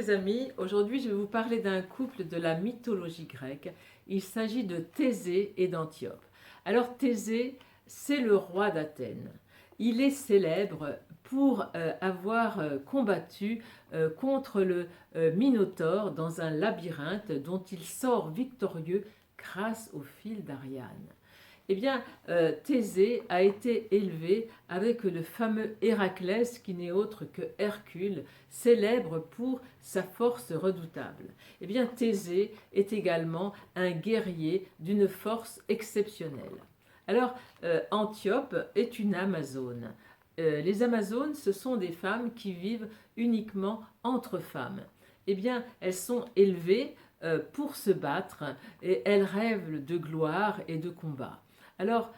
les amis, aujourd'hui je vais vous parler d'un couple de la mythologie grecque. Il s'agit de Thésée et d'Antiope. Alors Thésée, c'est le roi d'Athènes. Il est célèbre pour avoir combattu contre le Minotaure dans un labyrinthe dont il sort victorieux grâce au fil d'Ariane. Eh bien, Thésée a été élevé avec le fameux Héraclès qui n'est autre que Hercule, célèbre pour sa force redoutable. Eh bien, Thésée est également un guerrier d'une force exceptionnelle. Alors, Antiope est une Amazone. Les Amazones, ce sont des femmes qui vivent uniquement entre femmes. Eh bien, elles sont élevées pour se battre et elles rêvent de gloire et de combat. Alors,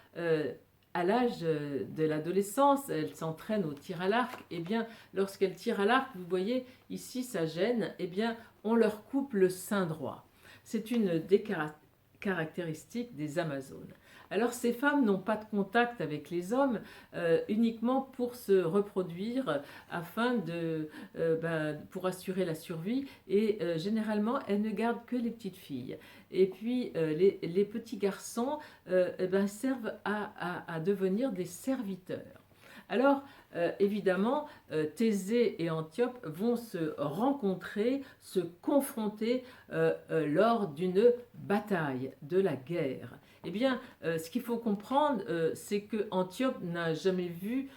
à l'âge de l'adolescence, elle s'entraîne au tir à l'arc. Eh bien, lorsqu'elle tire à l'arc, vous voyez ici sa gêne, eh bien, on leur coupe le sein droit. C'est une des caractéristiques des Amazones. Alors, ces femmes n'ont pas de contact avec les hommes uniquement pour se reproduire pour assurer la survie et généralement, elles ne gardent que les petites filles. Et puis, les petits garçons servent à devenir des serviteurs. Alors, évidemment, Thésée et Antiope vont se rencontrer, se confronter lors d'une bataille, de la guerre. Eh bien, ce qu'il faut comprendre, c'est que Antiope n'a jamais vu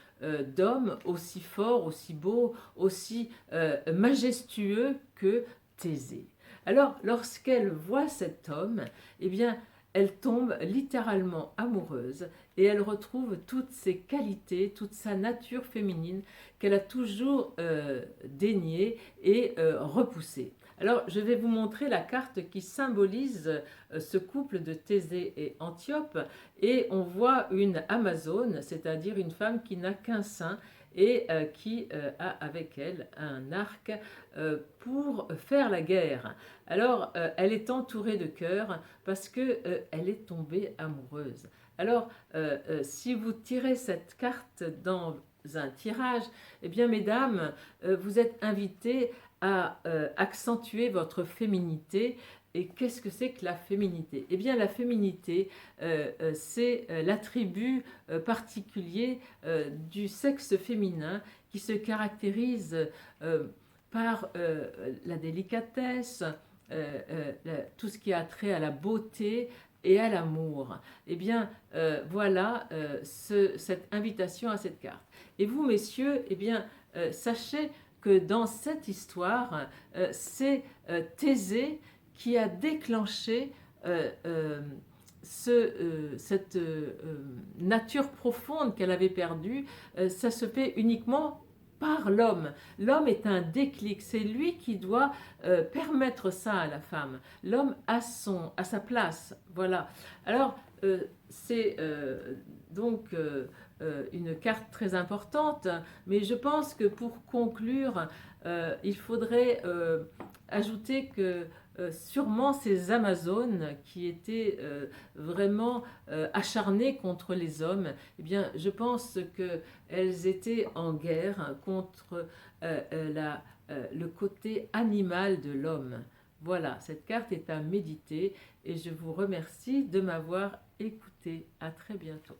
d'homme aussi fort, aussi beau, aussi majestueux que Thésée. Alors, lorsqu'elle voit cet homme, eh bien, elle tombe littéralement amoureuse et elle retrouve toutes ses qualités, toute sa nature féminine qu'elle a toujours déniée et repoussée. Alors, je vais vous montrer la carte qui symbolise ce couple de Thésée et Antiope et on voit une Amazone, c'est-à-dire une femme qui n'a qu'un sein et qui a avec elle un arc pour faire la guerre. Alors, elle est entourée de cœurs parce qu'elle est tombée amoureuse. Alors, si vous tirez cette carte dans un tirage, eh bien, mesdames, vous êtes invitées à accentuer votre féminité. Et qu'est-ce que c'est que la féminité? Eh bien, la féminité, c'est l'attribut particulier du sexe féminin qui se caractérise par la délicatesse, tout ce qui a trait à la beauté et à l'amour. Eh bien, voilà cette invitation à cette carte. Et vous, messieurs, eh bien, sachez que dans cette histoire, c'est Thésée qui a déclenché cette nature profonde qu'elle avait perdue. Ça se fait uniquement par l'homme. L'homme est un déclic, c'est lui qui doit permettre ça à la femme. L'homme a sa place, voilà. Alors, c'est donc une carte très importante, mais je pense que pour conclure, il faudrait ajouter que sûrement ces Amazones qui étaient vraiment acharnées contre les hommes, eh bien, je pense qu'elles étaient en guerre contre le côté animal de l'homme. Voilà, cette carte est à méditer et je vous remercie de m'avoir écouté. À très bientôt.